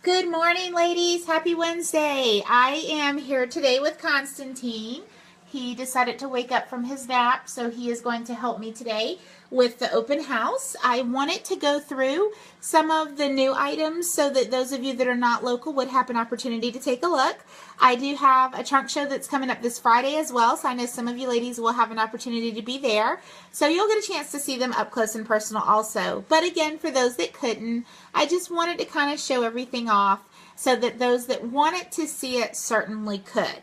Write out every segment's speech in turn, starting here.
Good morning, ladies. Happy Wednesday. I am here today with Constantine. He decided to wake up from his nap, so he is going to help me today with the open house. I wanted to go through some of the new items so that those of you that are not local would have an opportunity to take a look. I do have a trunk show that's coming up this Friday as well, so I know some of you ladies will have an opportunity to be there. So you'll get a chance to see them up close and personal also. But again, for those that couldn't, I just wanted to kind of show everything off so that those that wanted to see it certainly could.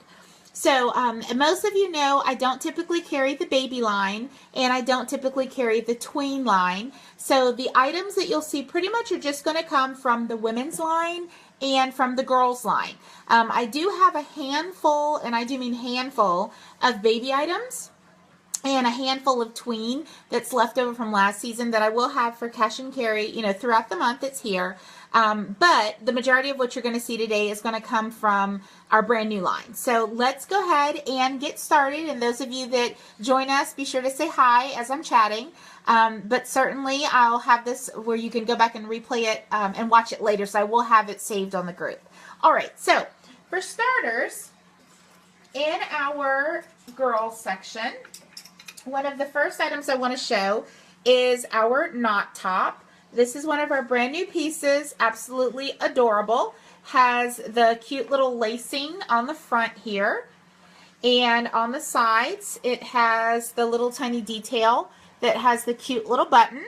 So most of you know I don't typically carry the baby line and I don't typically carry the tween line. So the items that you'll see pretty much are just going to come from the women's line and from the girls line. I do have a handful, and I do mean handful, of baby items and a handful of tween that's left over from last season that I will have for cash and carry, throughout the month. It's here. But the majority of what you're going to see today is going to come from our brand new line. So let's go ahead and get started. And those of you that join us, be sure to say hi as I'm chatting. But certainly I'll have this where you can go back and replay it and watch it later. So I will have it saved on the group. All right. So for starters, in our girls section, one of the first items I want to show is our knot top. This is one of our brand new pieces, absolutely adorable. Has the cute little lacing on the front here. And on the sides, it has the little tiny detail that has the cute little button.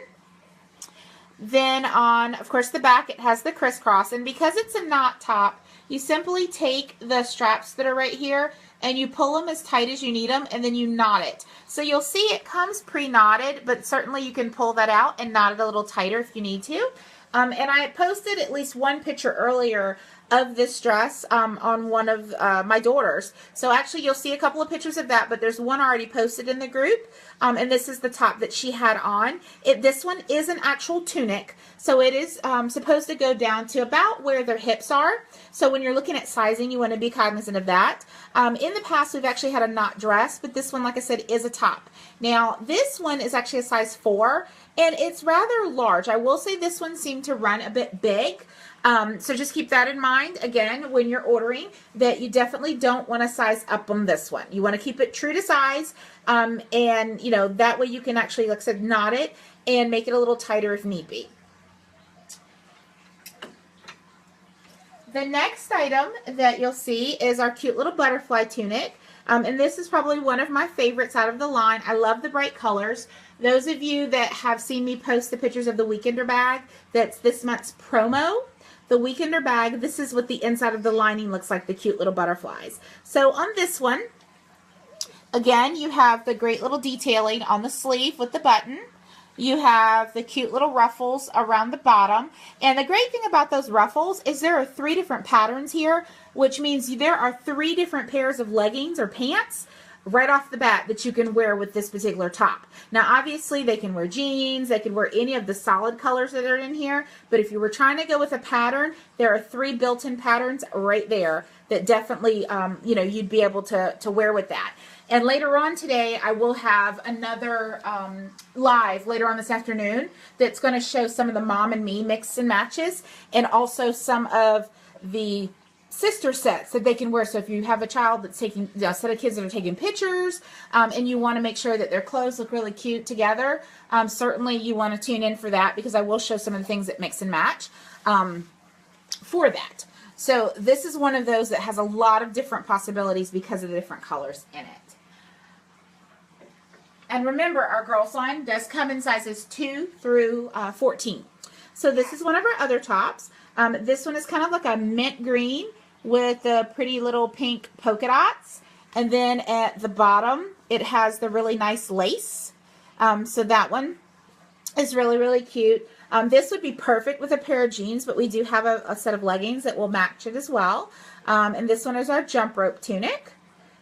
Then on, of course, the back, it has the crisscross. And because it's a knot top, you simply take the straps that are right here and you pull them as tight as you need them, and then you knot it. So you'll see it comes pre-knotted, but certainly you can pull that out and knot it a little tighter if you need to. And I posted at least one picture earlier of this dress on one of my daughters. So actually you'll see a couple of pictures of that, but there's one already posted in the group. And this is the top that she had on. This one is an actual tunic. So it is supposed to go down to about where their hips are. So when you're looking at sizing, you want to be cognizant of that. In the past, we've actually had a knot dress, but this one, like I said, is a top. Now, this one is actually a size 4, and it's rather large. I will say this one seemed to run a bit big. So just keep that in mind, again, when you're ordering, that you definitely don't want to size up on this one. You want to keep it true to size, and, that way you can actually, like I said, knot it and make it a little tighter if need be. The next item that you'll see is our cute little butterfly tunic. And this is probably one of my favorites out of the line. I love the bright colors. Those of you that have seen me post the pictures of the Weekender bag, that's this month's promo. The Weekender bag, this is what the inside of the lining looks like, the cute little butterflies. So on this one, again, you have the great little detailing on the sleeve with the button. You have the cute little ruffles around the bottom. And the great thing about those ruffles is there are 3 different patterns here, which means there are 3 different pairs of leggings or pants right off the bat that you can wear with this particular top. Now, obviously, they can wear jeans. They can wear any of the solid colors that are in here. But if you were trying to go with a pattern, there are 3 built-in patterns right there that definitely, you'd be able to wear with that. And later on today, I will have another live later on this afternoon that's going to show some of the mom and me mix and matches, and also some of the sister sets that they can wear. So if you have a child that's taking, a set of kids that are taking pictures, and you want to make sure that their clothes look really cute together, certainly you want to tune in for that, because I will show some of the things that mix and match for that. So this is one of those that has a lot of different possibilities because of the different colors in it. And remember, our girls line does come in sizes 2 through 14. So this is one of our other tops. This one is kind of like a mint green with the pretty little pink polka dots. And then at the bottom, it has the really nice lace. So that one is really, really cute. This would be perfect with a pair of jeans, but we do have a set of leggings that will match it as well. And this one is our jump rope tunic.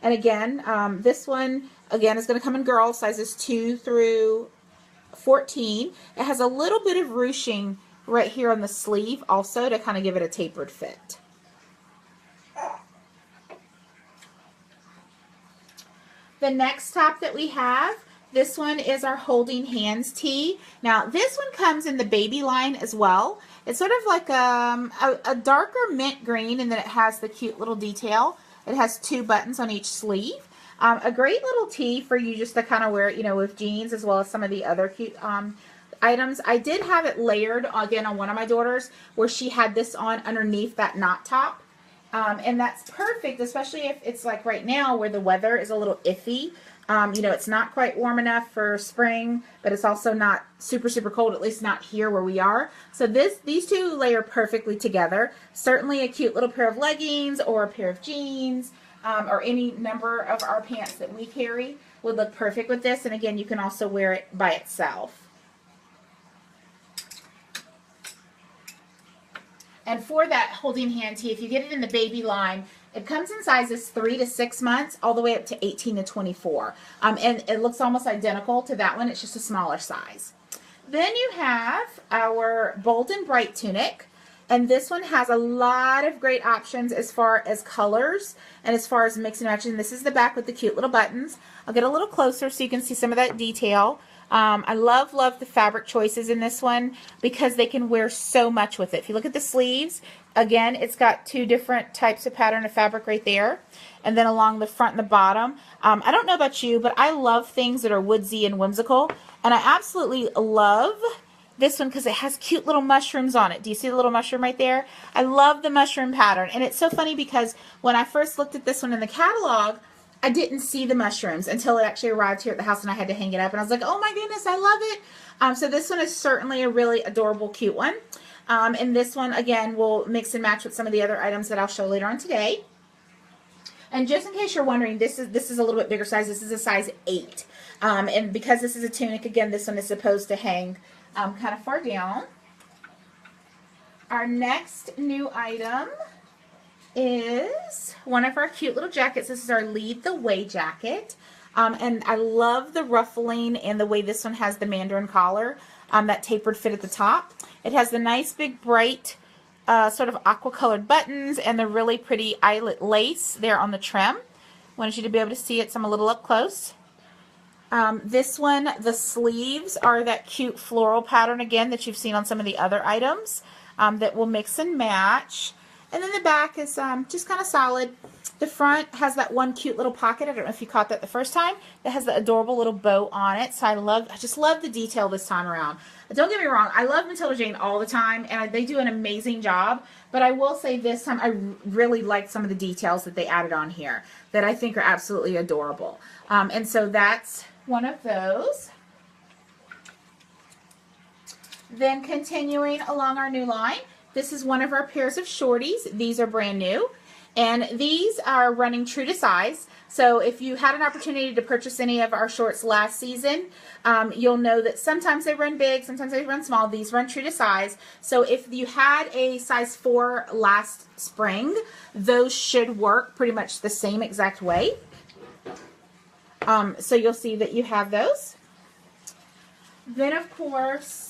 And again, this one, again, is going to come in girls sizes 2 through 14. It has a little bit of ruching right here on the sleeve also to kind of give it a tapered fit. The next top that we have This one is our holding hands tee. Now this one comes in the baby line as well. It's sort of like a darker mint green, and then it has the cute little detail. It has 2 buttons on each sleeve. A great little tee for you just to kind of wear it, you know, with jeans as well as some of the other cute items. I did have it layered again on one of my daughters where she had this on underneath that knot top. And that's perfect, especially if it's like right now where the weather is a little iffy. You know, it's not quite warm enough for spring, but it's also not super, super cold, at least not here where we are. So these two layer perfectly together. Certainly a cute little pair of leggings or a pair of jeans or any number of our pants that we carry would look perfect with this. And again, you can also wear it by itself. And for that holding hand tee, if you get it in the baby line, it comes in sizes 3 to 6 months, all the way up to 18 to 24. And it looks almost identical to that one. It's just a smaller size. Then you have our Bold and Bright tunic. And this one has a lot of great options as far as colors and as far as mixing and matching. This is the back with the cute little buttons. I'll get a little closer so you can see some of that detail. I love the fabric choices in this one because they can wear so much with it. If you look at the sleeves, again, it's got 2 different types of pattern of fabric right there. And then along the front and the bottom. I don't know about you, but I love things that are woodsy and whimsical. And I absolutely love this one because it has cute little mushrooms on it. Do you see the little mushroom right there? I love the mushroom pattern. And it's so funny because when I first looked at this one in the catalog, I didn't see the mushrooms until it actually arrived here at the house and I had to hang it up. And I was like, oh my goodness, I love it. So this one is certainly a really adorable, cute one. And this one, again, will mix and match with some of the other items that I'll show later on today. And just in case you're wondering, this is a little bit bigger size. This is a size 8. And because this is a tunic, again, this one is supposed to hang kind of far down. Our next new item is one of our cute little jackets. This is our Lead the Way jacket. And I love the ruffling and the way this one has the mandarin collar, that tapered fit at the top. It has the nice big bright sort of aqua colored buttons and the really pretty eyelet lace there on the trim. Wanted you to be able to see it, so I'm a little up close. This one, the sleeves are that cute floral pattern again that you've seen on some of the other items that will mix and match. And then the back is just kind of solid. The front has that one cute little pocket. I don't know if you caught that the first time. It has the adorable little bow on it. So I just love the detail this time around. Don't get me wrong. I love Matilda Jane all the time, and they do an amazing job. But I will say this time I really liked some of the details that they added on here that I think are absolutely adorable. And so that's one of those. Then continuing along our new line, this is one of our pairs of shorties. These are brand new. And these are running true to size. So if you had an opportunity to purchase any of our shorts last season, you'll know that sometimes they run big, sometimes they run small. These run true to size. So if you had a size 4 last spring, those should work pretty much the same exact way. So you'll see that you have those. Then of course,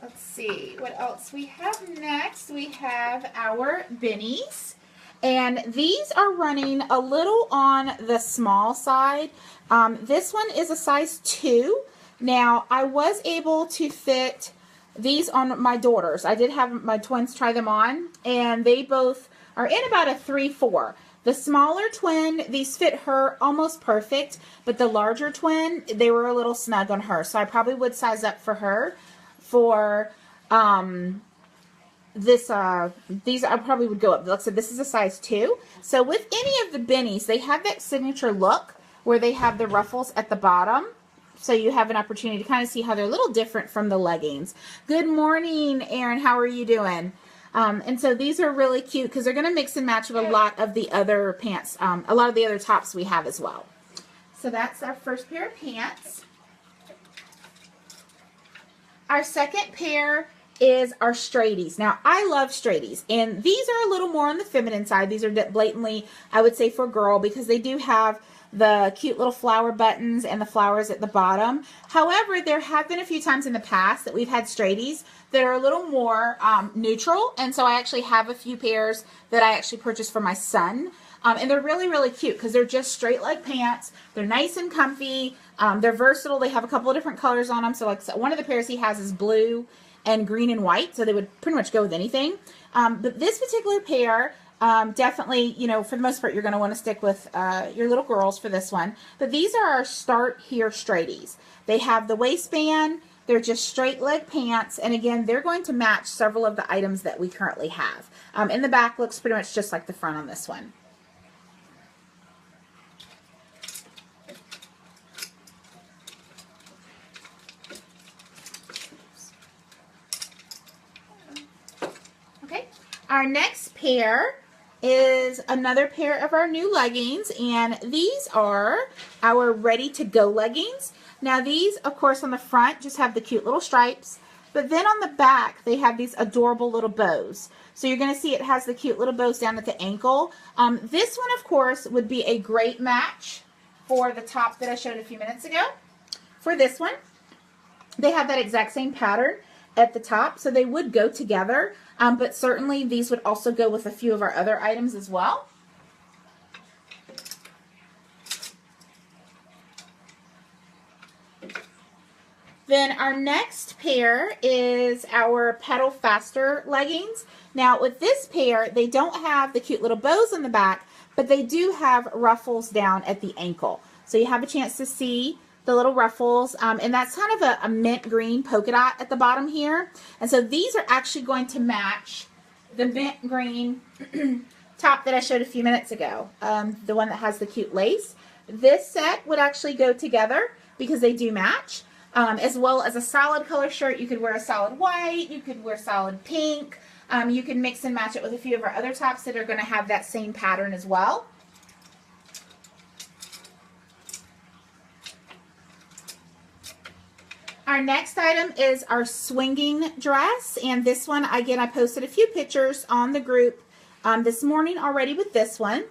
let's see what else we have next. We have our bennies, and these are running a little on the small side. This one is a size 2. Now I was able to fit these on my daughters. I did have my twins try them on, and they both are in about a 3-4. The smaller twin, these fit her almost perfect, but the larger twin, they were a little snug on her. So I probably would size up for her for these I probably would go up. Like I said, this is a size 2. So with any of the bennies, they have that signature look where they have the ruffles at the bottom. So you have an opportunity to kind of see how they're a little different from the leggings. Good morning, Erin. How are you doing? And so these are really cute because they're going to mix and match with a lot of the other pants, a lot of the other tops we have as well. So that's our first pair of pants. Our second pair is our straighties. Now, I love straighties, and these are a little more on the feminine side. These are blatantly, I would say, for girl because they do have the cute little flower buttons and the flowers at the bottom. However, there have been a few times in the past that we've had straighties that are a little more neutral, and so I actually have a few pairs that I actually purchased for my son And they're really, really cute because they're just straight leg pants. They're nice and comfy. They're versatile. They have a couple of different colors on them. So like one of the pairs he has is blue and green and white. So they would pretty much go with anything. But this particular pair, definitely, you know, for the most part, you're going to want to stick with your little girls for this one. But these are our Start Here straighties. They have the waistband. They're just straight leg pants. And again, they're going to match several of the items that we currently have. And the back looks pretty much just like the front on this one. Okay, our next pair is another pair of our new leggings, and these are our ready to go leggings. Now these, of course, on the front just have the cute little stripes, but then on the back they have these adorable little bows. So you're going to see it has the cute little bows down at the ankle. This one, of course, would be a great match for the top that I showed a few minutes ago. For this one, they have that exact same pattern at the top, so they would go together, but certainly these would also go with a few of our other items as well. Then our next pair is our Pedal Faster leggings. Now with this pair, they don't have the cute little bows on the back, but they do have ruffles down at the ankle. So you have a chance to see the little ruffles, and that's kind of a mint green polka dot at the bottom here. And so these are actually going to match the mint green top that I showed a few minutes ago, the one that has the cute lace. This set would actually go together because they do match. As well as a solid color shirt. You could wear a solid white, you could wear solid pink, you can mix and match it with a few of our other tops that are going to have that same pattern as well. Our next item is our swinging dress, and this one, again, I posted a few pictures on the group this morning already with this one.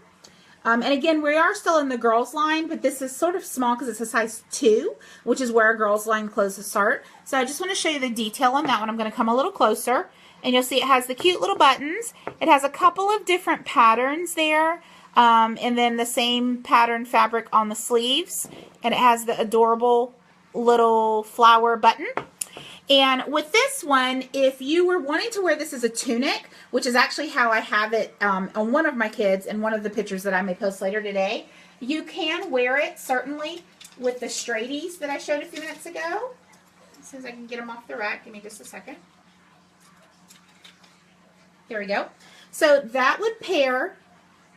And again, we are still in the girls line, but this is sort of small because it's a size 2, which is where our girls line clothes start. So I just want to show you the detail on that one. I'm going to come a little closer, and you'll see it has the cute little buttons. It has a couple of different patterns there, and then the same pattern fabric on the sleeves, and it has the adorable little flower button. And with this one, if you were wanting to wear this as a tunic, which is actually how I have it on one of my kids in one of the pictures that I may post later today, you can wear it certainly with the straighties that I showed a few minutes ago. As soon as I can get them off the rack, give me just a second. There we go. So that would pair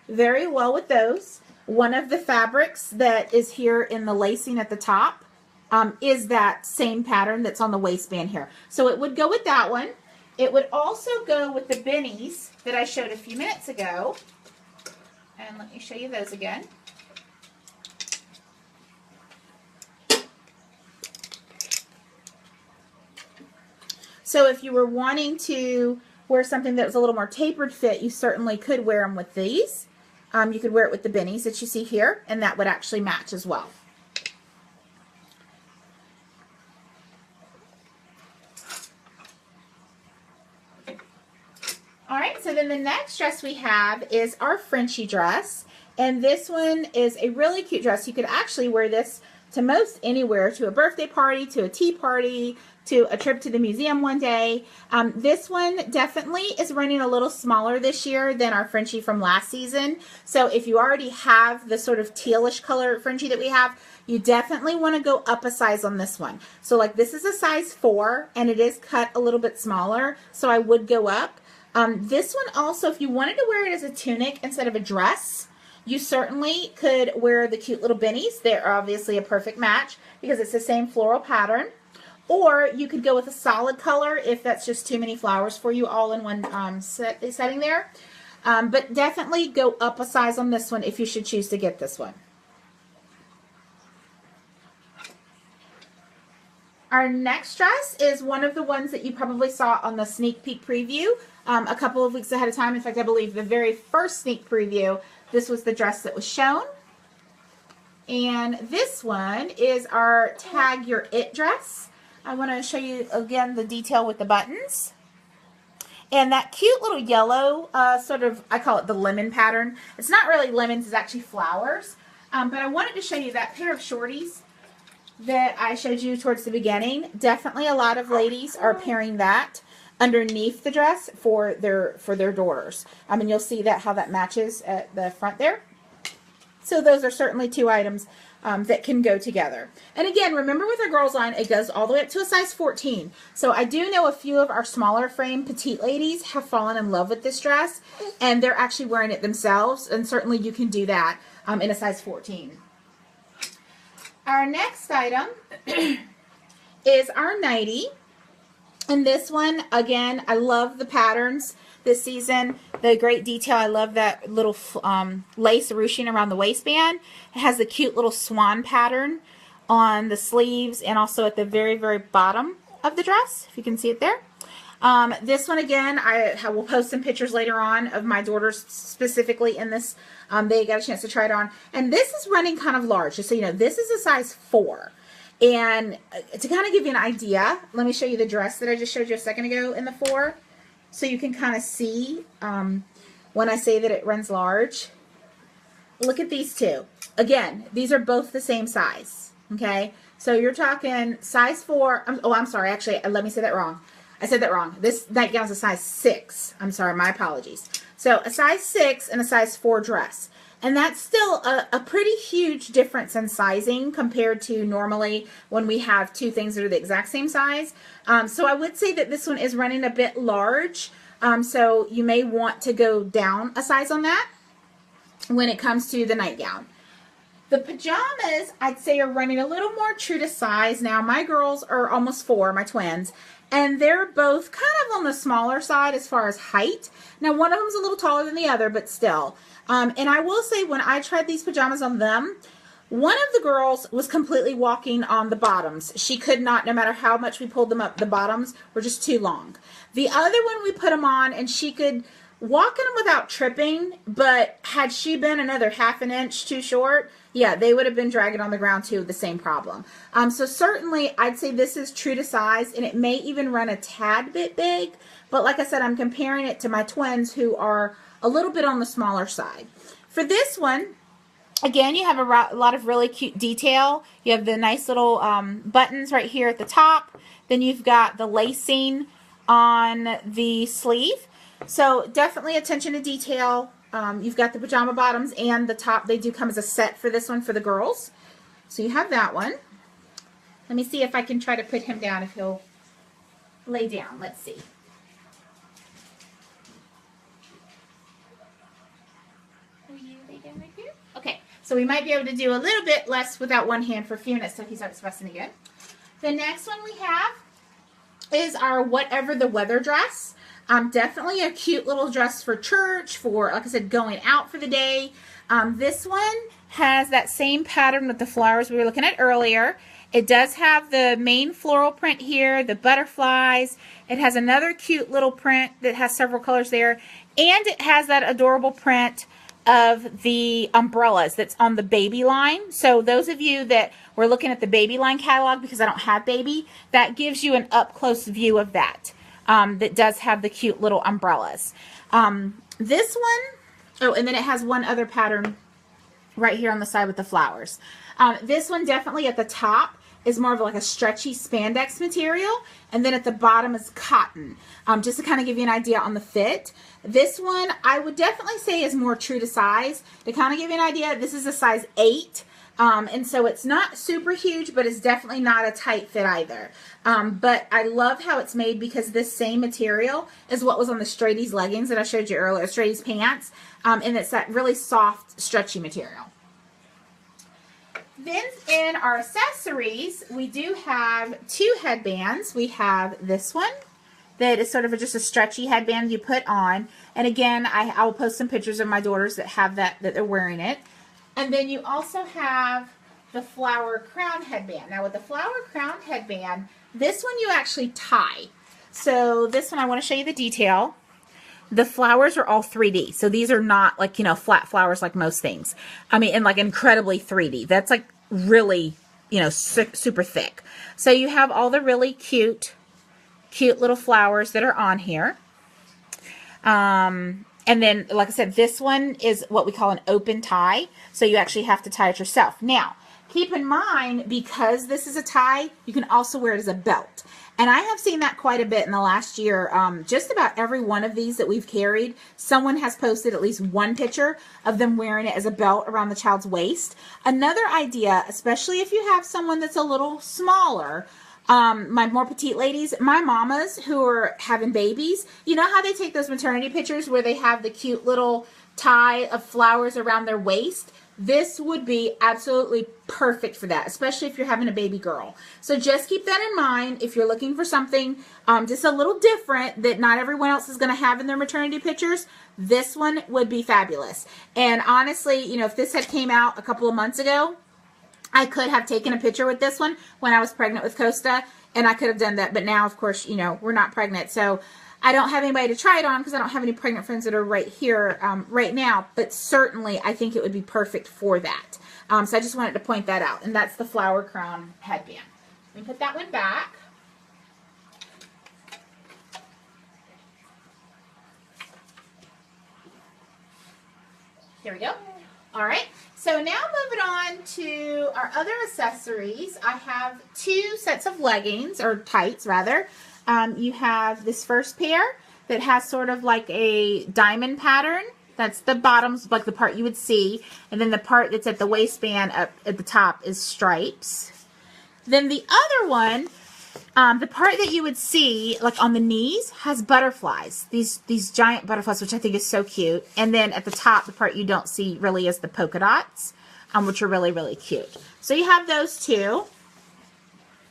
very well with those. One of the fabrics that is here in the lacing at the top is that same pattern that's on the waistband here. So it would go with that one. It would also go with the bennies that I showed a few minutes ago. And let me show you those again. So if you were wanting to wear something that was a little more tapered fit, you certainly could wear them with these. You could wear it with the bennies that you see here, and that would actually match as well. All right, so then the next dress we have is our Frenchie dress, and this one is a really cute dress. You could actually wear this to most anywhere, to a birthday party, to a tea party, to a trip to the museum one day. This one definitely is running a little smaller this year than our Frenchie from last season. So if you already have the sort of tealish color Frenchie that we have, you definitely want to go up a size on this one. So like this is a size 4, and it is cut a little bit smaller, so I would go up. This one also, if you wanted to wear it as a tunic instead of a dress, you certainly could wear the cute little bennies. They're obviously a perfect match because it's the same floral pattern. Or you could go with a solid color if that's just too many flowers for you all in one setting there. But definitely go up a size on this one if you should choose to get this one. Our next dress is one of the ones that you probably saw on the sneak peek preview a couple of weeks ahead of time. In fact, I believe the very first sneak preview, this was the dress that was shown. And this one is our Tag Your It dress. I want to show you again the detail with the buttons. And that cute little yellow, sort of, I call it the lemon pattern. It's not really lemons, it's actually flowers. But I wanted to show you that pair of shorties that I showed you towards the beginning. Definitely a lot of ladies are pairing that underneath the dress for their daughters. And you'll see that how that matches at the front there. So those are certainly two items that can go together. And again, remember with our girls line, it goes all the way up to a size 14. So I do know a few of our smaller frame petite ladies have fallen in love with this dress, and they're actually wearing it themselves. And certainly you can do that in a size 14. Our next item is our nightie. And this one, again, I love the patterns this season. The great detail, I love that little lace ruching around the waistband. It has the cute little swan pattern on the sleeves and also at the very, very bottom of the dress, if you can see it there. This one, again, I will post some pictures later on of my daughters specifically in this. They got a chance to try it on. And this is running kind of large, just so you know. This is a size 4. And to kind of give you an idea, let me show you the dress that I just showed you a second ago in the 4. So you can kind of see when I say that it runs large. Look at these two. Again, these are both the same size. Okay? So you're talking size 4. I'm sorry. Actually, let me say that wrong. I said that wrong. This nightgown's a size 6. I'm sorry. My apologies. So a size 6 and a size 4 dress. And that's still a pretty huge difference in sizing compared to normally when we have two things that are the exact same size. So I would say that this one is running a bit large. So you may want to go down a size on that when it comes to the nightgown. The pajamas, I'd say, are running a little more true to size. Now, my girls are almost 4, my twins, and they're both kind of on the smaller side as far as height. Now, one of them's a little taller than the other, but still. And I will say, when I tried these pajamas on them, one of the girls was completely walking on the bottoms. She could not, no matter how much we pulled them up, the bottoms were just too long. The other one, we put them on, and she could walk in them without tripping, but had she been another half an inch too short, yeah, they would have been dragging on the ground too, the same problem. So certainly, I'd say this is true to size, and it may even run a tad bit big, but like I said, I'm comparing it to my twins who are a little bit on the smaller side. For this one, again, you have a lot of really cute detail. You have the nice little buttons right here at the top. Then you've got the lacing on the sleeve. So definitely attention to detail. You've got the pajama bottoms and the top. They do come as a set for this one for the girls. So you have that one. Let me see if I can try to put him down, if he'll lay down. Let's see. Okay, so we might be able to do a little bit less without one hand for a few minutes so he starts fussing again. The next one we have is our Whatever the Weather dress. Definitely a cute little dress for church, for, like I said, going out for the day. This one has that same pattern with the flowers we were looking at earlier. It does have the main floral print here, the butterflies. It has another cute little print that has several colors there. And it has that adorable print of the umbrellas that's on the baby line. So those of you that were looking at the baby line catalog, because I don't have baby, that gives you an up-close view of that. That does have the cute little umbrellas. This one, oh, and then it has one other pattern right here on the side with the flowers. This one definitely at the top is more of like a stretchy spandex material, and then at the bottom is cotton, just to kind of give you an idea on the fit. This one I would definitely say is more true to size. To kind of give you an idea, this is a size 8, and so it's not super huge, but it's definitely not a tight fit either. But I love how it's made, because this same material is what was on the straighties leggings that I showed you earlier, straighties pants, and it's that really soft, stretchy material. Then in our accessories, we do have 2 headbands. We have this one that is sort of just a stretchy headband you put on. And again, I will post some pictures of my daughters that have that they're wearing it. And then you also have the flower crown headband. Now with the flower crown headband, this one you actually tie. So this one, I want to show you the detail. The flowers are all 3D. So these are not like, you know, flat flowers like most things. I mean, and like incredibly 3D. That's like really, you know, super thick. So you have all the really cute little flowers that are on here. And then, like I said, this one is what we call an open tie. So you actually have to tie it yourself. Now, keep in mind, because this is a tie, you can also wear it as a belt. And I have seen that quite a bit in the last year. Just about every one of these that we've carried, someone has posted at least one picture of them wearing it as a belt around the child's waist. Another idea, especially if you have someone that's a little smaller, my more petite ladies, my mamas who are having babies, you know how they take those maternity pictures where they have the cute little tie of flowers around their waist? This would be absolutely perfect for that, especially if you're having a baby girl. So just keep that in mind if you're looking for something just a little different that not everyone else is going to have in their maternity pictures. This one would be fabulous. And honestly, you know, if this had came out a couple of months ago, I could have taken a picture with this one when I was pregnant with Costa, and I could have done that. But now, of course, you know, we're not pregnant, so I don't have anybody to try it on because I don't have any pregnant friends that are right here right now. But certainly, I think it would be perfect for that. So I just wanted to point that out. And that's the flower crown headband. Let me put that one back. There we go. All right. So now moving on to our other accessories. I have two sets of leggings, or tights rather. You have this first pair that has sort of like a diamond pattern. That's the bottoms, like the part you would see. And then the part that's at the waistband up at the top is stripes. Then the other one, the part that you would see like on the knees has butterflies. These giant butterflies, which I think is so cute. And then at the top, the part you don't see really is the polka dots, which are really, really cute. So you have those two.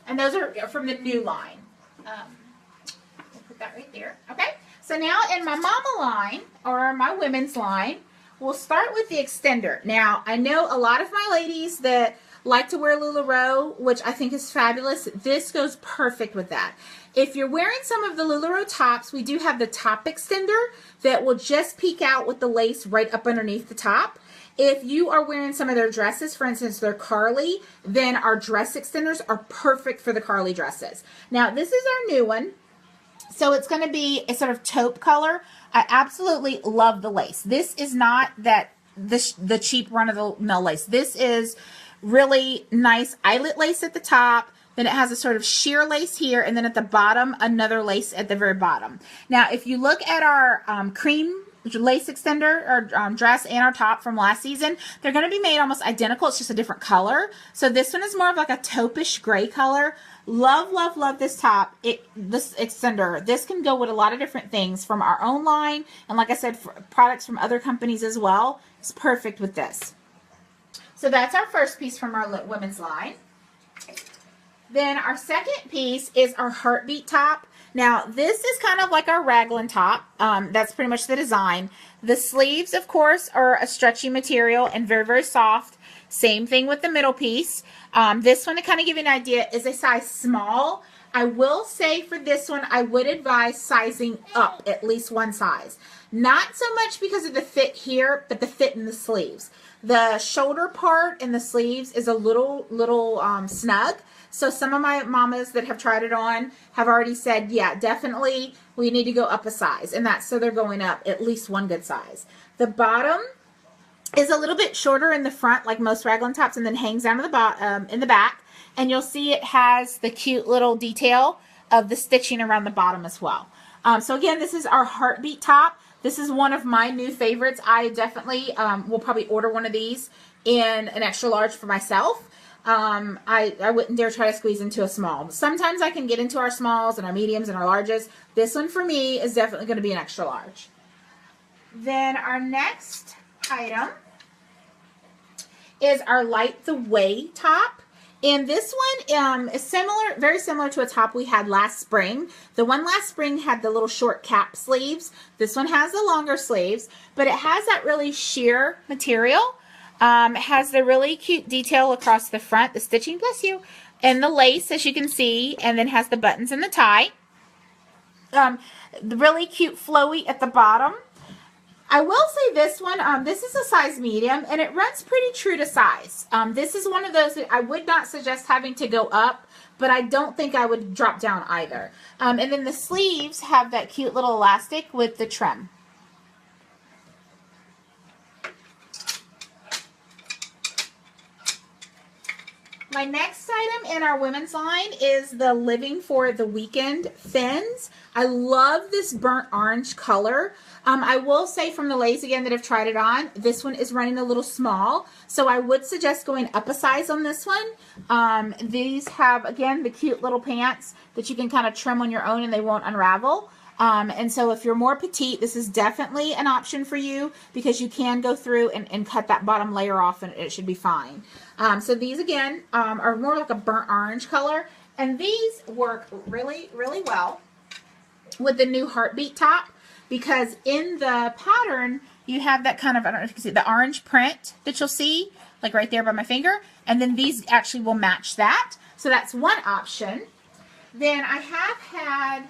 And those are from the new line. We'll put that right there. Okay. So now in my mama line, or my women's line, we'll start with the extender. Now, I know a lot of my ladies that like to wear LuLaRoe, which I think is fabulous. This goes perfect with that. If you're wearing some of the LuLaRoe tops, we do have the top extender that will just peek out with the lace right up underneath the top. If you are wearing some of their dresses, for instance, they're Carly, then our dress extenders are perfect for the Carly dresses. Now, this is our new one. So it's going to be a sort of taupe color. I absolutely love the lace. This is not the cheap run-of-the-mill lace. This is really nice eyelet lace at the top. Then it has a sort of sheer lace here, and then at the bottom, another lace at the very bottom. Now, if you look at our cream lace extender or dress and our top from last season, they're going to be made almost identical. It's just a different color. So this one is more of like a taupish gray color. Love, love, love this top. This extender. This can go with a lot of different things from our own line, and like I said, for products from other companies as well. It's perfect with this. So that's our first piece from our women's line. Then our second piece is our heartbeat top. Now, this is kind of like our raglan top. That's pretty much the design. The sleeves, of course, are a stretchy material and very, very soft. Same thing with the middle piece. This one, to kind of give you an idea, is a size small. I will say for this one, I would advise sizing up at least one size. Not so much because of the fit here, but the fit in the sleeves. The shoulder part in the sleeves is a little snug. So some of my mamas that have tried it on have already said, yeah, definitely we need to go up a size. And that's so they're going up at least one good size. The bottom is a little bit shorter in the front, like most raglan tops, and then hangs down to the bottom in the back. And you'll see it has the cute little detail of the stitching around the bottom as well. So again, this is our heartbeat top. This is one of my new favorites. I definitely will probably order one of these in an extra large for myself. I wouldn't dare try to squeeze into a small. Sometimes I can get into our smalls and our mediums and our larges. This one for me is definitely going to be an extra large. Then our next item is our Light the Way top. And this one is similar, very similar to a top we had last spring. The one last spring had the little short cap sleeves. This one has the longer sleeves, but it has that really sheer material. It has the really cute detail across the front, the stitching, bless you, and the lace, as you can see, and then has the buttons and the tie. The really cute flowy at the bottom. I will say this one, this is a size medium, and it runs pretty true to size. This is one of those that I would not suggest having to go up, but I don't think I would drop down either. And then the sleeves have that cute little elastic with the trim. My next item in our women's line is the Living for the Weekend Fins. I love this burnt orange color. I will say from the ladies again that have tried it on, this one is running a little small, so I would suggest going up a size on this one. These have, again, the cute little pants that you can kind of trim on your own and they won't unravel. And so if you're more petite, this is definitely an option for you because you can go through and cut that bottom layer off and it should be fine. So these, again, are more like a burnt orange color, and these work really, really well with the new heartbeat top because in the pattern, you have that kind of, I don't know if you can see, the orange print that you'll see, like right there by my finger, and then these actually will match that. So that's one option. Then I have had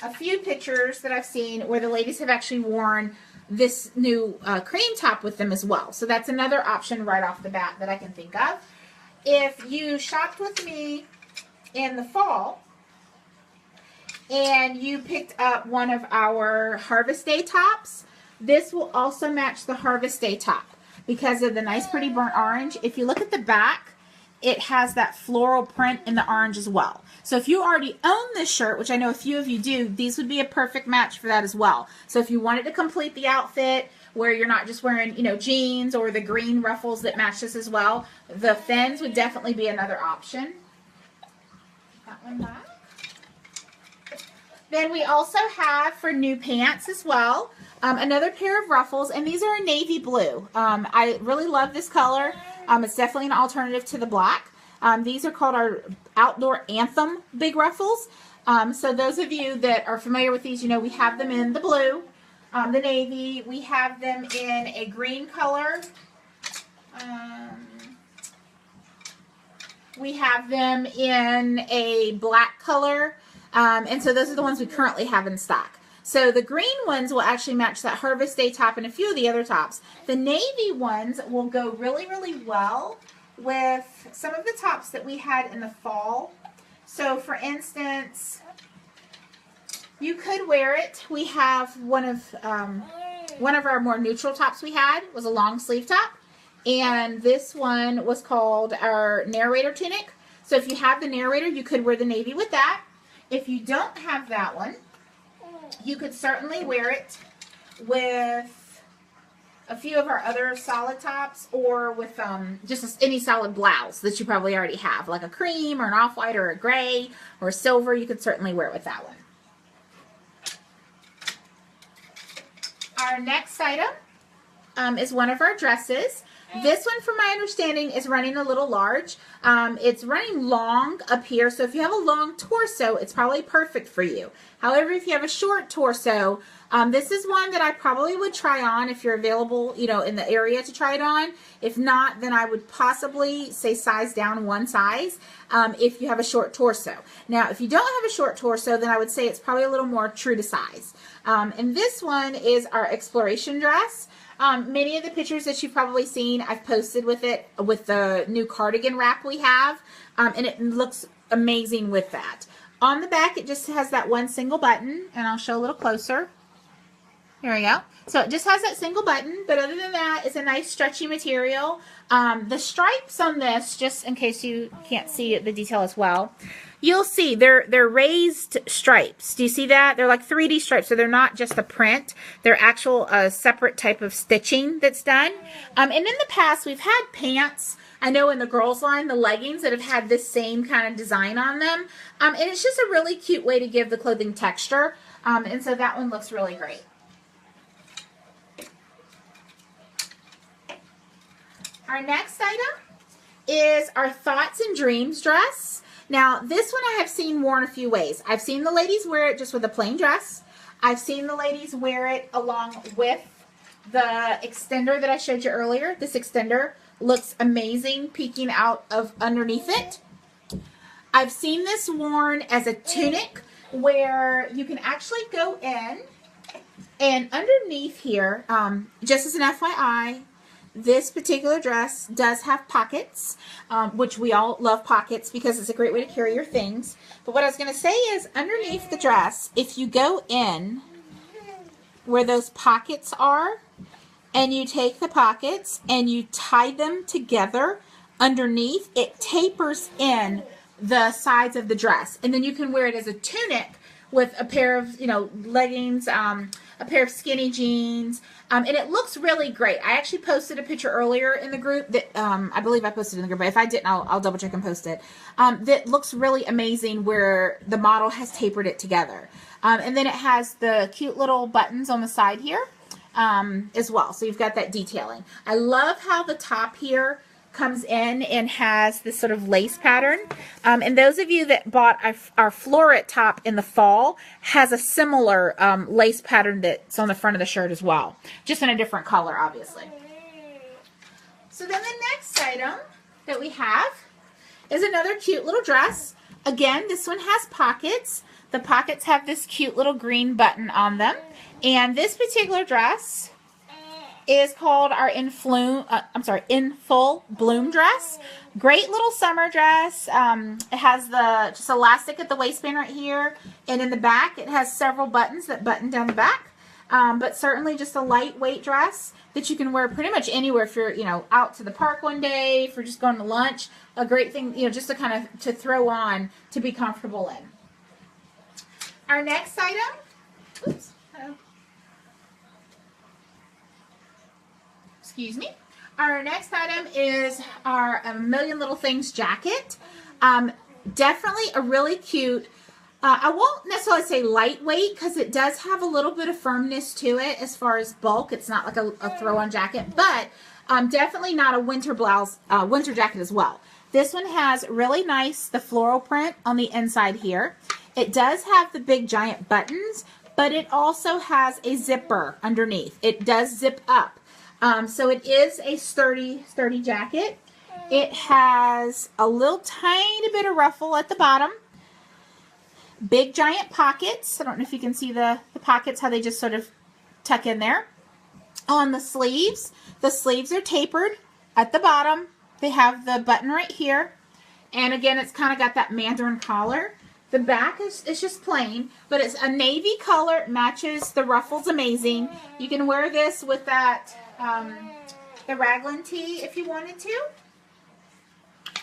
a few pictures that I've seen where the ladies have actually worn this new cream top with them as well. So that's another option right off the bat that I can think of. If you shopped with me in the fall and you picked up one of our Harvest Day tops, this will also match the Harvest Day top because of the nice pretty burnt orange. If you look at the back, it has that floral print in the orange as well. So if you already own this shirt, which I know a few of you do, these would be a perfect match for that as well. So if you wanted to complete the outfit where you're not just wearing, you know, jeans or the green ruffles that match this as well, the fins would definitely be another option. That one back. Then we also have for new pants as well, another pair of ruffles, and these are a navy blue. I really love this color. It's definitely an alternative to the black. These are called our Outdoor Anthem Big Ruffles. So those of you that are familiar with these, you know we have them in the blue, the navy. We have them in a green color. We have them in a black color. And so those are the ones we currently have in stock. So the green ones will actually match that Harvest Day top and a few of the other tops. The navy ones will go really, really well with some of the tops that we had in the fall. So for instance, you could wear it. We have one of our more neutral tops we had was a long sleeve top. And this one was called our narrator tunic. So if you have the narrator, you could wear the navy with that. If you don't have that one, you could certainly wear it with a few of our other solid tops or with just any solid blouse that you probably already have, like a cream or an off-white or a gray or a silver. You could certainly wear it with that one. Our next item is one of our dresses. This one, from my understanding, is running a little large. It's running long up here, so if you have a long torso, it's probably perfect for you. However, if you have a short torso, this is one that I probably would try on if you're available, you know, in the area to try it on. If not, then I would possibly say size down one size if you have a short torso. Now, if you don't have a short torso, then I would say it's probably a little more true to size. And this one is our exploration dress. Many of the pictures that you've probably seen, I've posted with it, with the new cardigan wrap we have, and it looks amazing with that. On the back, it just has that one single button, and I'll show a little closer. Here we go. So it just has that single button, but other than that, it's a nice stretchy material. The stripes on this, just in case you can't see the detail as well, you'll see they're raised stripes. Do you see that? They're like 3D stripes, so they're not just a print. They're actual separate type of stitching that's done. And in the past, we've had pants, I know in the girls line, the leggings that have had this same kind of design on them. And it's just a really cute way to give the clothing texture. And so that one looks really great. Our next item is our Thoughts and Dreams dress. Now, this one I have seen worn a few ways. I've seen the ladies wear it just with a plain dress. I've seen the ladies wear it along with the extender that I showed you earlier. This extender looks amazing peeking out of underneath it. I've seen this worn as a tunic where you can actually go in and underneath here, just as an FYI, this particular dress does have pockets, which we all love pockets because it's a great way to carry your things. But what I was going to say is underneath the dress, if you go in where those pockets are and you take the pockets and you tie them together underneath, it tapers in the sides of the dress. And then you can wear it as a tunic with a pair of, leggings, a pair of skinny jeans. And it looks really great. I actually posted a picture earlier in the group that, I believe I posted in the group, but if I didn't, I'll double check and post it. That looks really amazing where the model has tapered it together. And then it has the cute little buttons on the side here as well. So you've got that detailing. I love how the top here comes in and has this sort of lace pattern. And those of you that bought our floret top in the fall has a similar lace pattern that's on the front of the shirt as well. Just in a different color, obviously. So then the next item that we have is another cute little dress. Again, this one has pockets. The pockets have this cute little green button on them. And this particular dress is called our In Full Bloom dress. Great little summer dress. It has the just elastic at the waistband right here, and in the back it has several buttons that button down the back. But certainly just a lightweight dress that you can wear pretty much anywhere if you're out to the park one day, if you're just going to lunch. A great thing, just to kind of to throw on to be comfortable in. Our next item. Oops. Excuse me. Our next item is our A Million Little Things jacket. Definitely a really cute, I won't necessarily say lightweight because it does have a little bit of firmness to it as far as bulk. It's not like a throw-on jacket, but definitely not a winter blouse, winter jacket as well. This one has really nice, the floral print on the inside here. It does have the big giant buttons, but it also has a zipper underneath. It does zip up. So it is a sturdy jacket. It has a little tiny bit of ruffle at the bottom. Big giant pockets. I don't know if you can see the pockets, how they just sort of tuck in there. On the sleeves are tapered at the bottom. They have the button right here. And again, it's kind of got that mandarin collar. The back is just plain, but it's a navy color. It matches the ruffles amazing. You can wear this with that the raglan tee if you wanted to.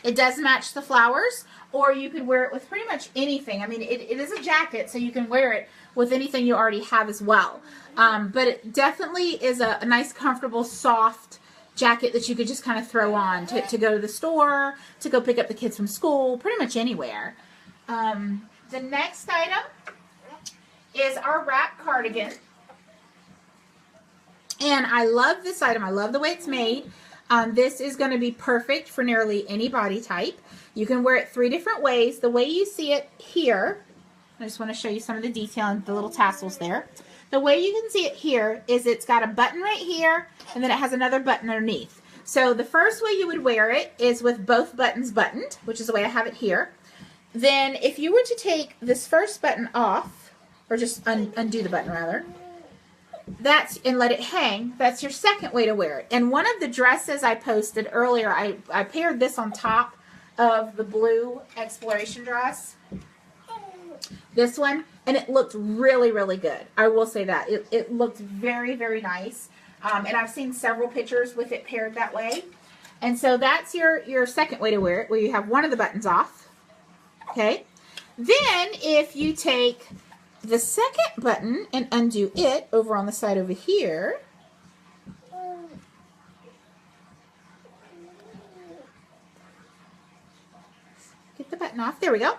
It does match the flowers, or you could wear it with pretty much anything. I mean, it is a jacket, so you can wear it with anything you already have as well. But it definitely is a nice, comfortable, soft jacket that you could just kind of throw on to go to the store, to go pick up the kids from school, pretty much anywhere. The next item is our wrap cardigan. And I love this item. I love the way it's made. This is going to be perfect for nearly any body type. You can wear it 3 different ways. The way you see it here, I just want to show you some of the detail and the little tassels there. The way you can see it here is it's got a button right here, and then it has another button underneath. So the first way you would wear it is with both buttons buttoned, which is the way I have it here. Then if you were to take this first button off, or just undo the button rather, and let it hang, that's your second way to wear it. And one of the dresses I posted earlier, I paired this on top of the blue exploration dress. This one, and it looked really, really good. I will say that. It looked very, very nice. And I've seen several pictures with it paired that way. And so that's your second way to wear it, where you have one of the buttons off. Okay. Then if you take the second button and undo it over on the side over here, get the button off, there we go.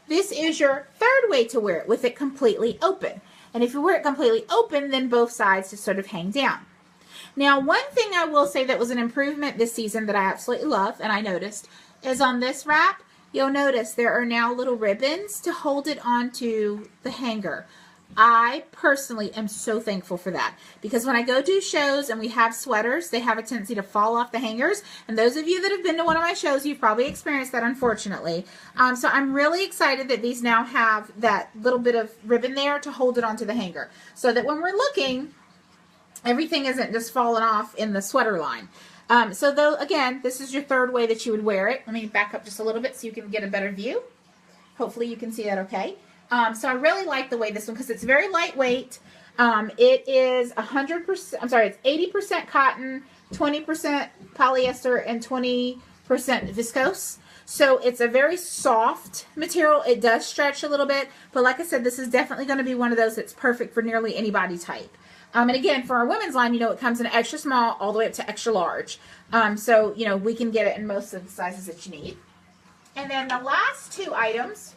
This is your third way to wear it, with it completely open. And if you wear it completely open, then both sides just sort of hang down. Now, one thing I will say that was an improvement this season that I absolutely love, and I noticed, is on this wrap, you'll notice there are now little ribbons to hold it onto the hanger. I personally am so thankful for that, because when I go do shows and we have sweaters, they have a tendency to fall off the hangers. And those of you that have been to one of my shows, you've probably experienced that, unfortunately. So I'm really excited that these now have that little bit of ribbon there to hold it onto the hanger, so that when we're looking, everything isn't just falling off in the sweater line. So though, again, this is your third way that you would wear it. Let me back up just a little bit so you can get a better view. Hopefully you can see that okay. So I really like the way this one, because it's very lightweight. It is 100%, I'm sorry, it's 80% cotton, 20% polyester, and 20% viscose. So it's a very soft material. It does stretch a little bit, but like I said, this is definitely going to be one of those that's perfect for nearly any body type. And again, for our women's line, you know, it comes in extra small all the way up to extra large. So, you know, we can get it in most of the sizes that you need. And then the last two items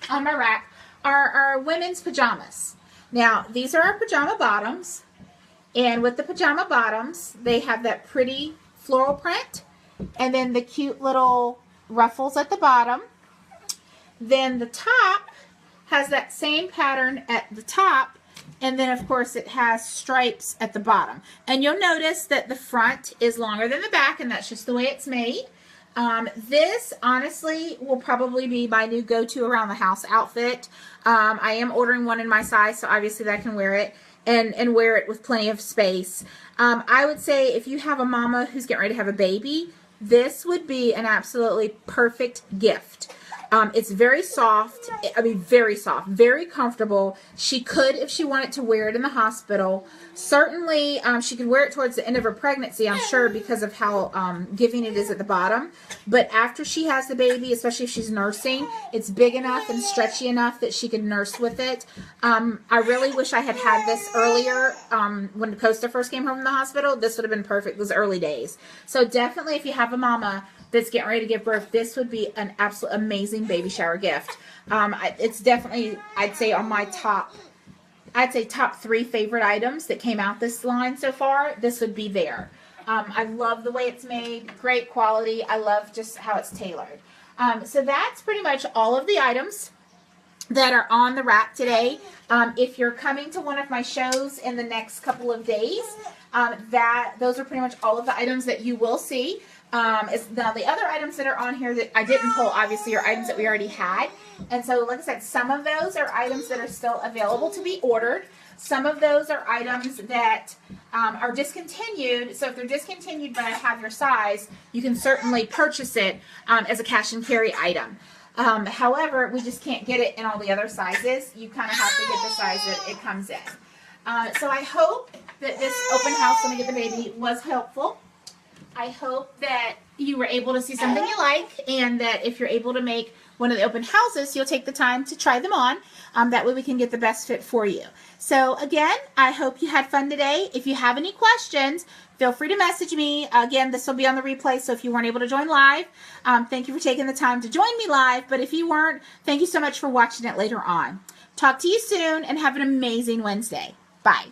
on my rack are our women's pajamas. Now, these are our pajama bottoms. And with the pajama bottoms, they have that pretty floral print. And then the cute little ruffles at the bottom. Then the top has that same pattern at the top. And then, of course, it has stripes at the bottom. And you'll notice that the front is longer than the back, and that's just the way it's made. This, honestly, will probably be my new go-to around the house outfit. I am ordering one in my size, so obviously that I can wear it and wear it with plenty of space. I would say if you have a mama who's getting ready to have a baby, this would be an absolutely perfect gift. It's very soft. I mean, very soft, very comfortable. She could, if she wanted to, wear it in the hospital. Certainly, she could wear it towards the end of her pregnancy, I'm sure, because of how giving it is at the bottom. But after she has the baby, especially if she's nursing, it's big enough and stretchy enough that she could nurse with it. I really wish I had had this earlier when Costa first came home from the hospital. This would have been perfect, those early days. So definitely, if you have a mama that's getting ready to give birth, this would be an absolute amazing baby shower gift. It's definitely, I'd say, on my top 3 favorite items that came out this line so far. This would be there. I love the way it's made, great quality. I love just how it's tailored. So that's pretty much all of the items that are on the rack today. If you're coming to one of my shows in the next couple of days, those are pretty much all of the items that you will see. Now the other items that are on here that I didn't pull, obviously, are items that we already had. And so, like I said, some of those are items that are still available to be ordered. Some of those are items that are discontinued. So if they're discontinued but I have your size, you can certainly purchase it as a cash and carry item. However, we just can't get it in all the other sizes. You kind of have to get the size that it comes in. So I hope that this open house, Let Me Get the Baby, was helpful. I hope that you were able to see something you like, and that if you're able to make one of the open houses, you'll take the time to try them on. That way we can get the best fit for you. So again, I hope you had fun today. If you have any questions, feel free to message me. Again, this will be on the replay, so if you weren't able to join live, thank you for taking the time to join me live. But if you weren't, thank you so much for watching it later on. Talk to you soon, and have an amazing Wednesday. Bye.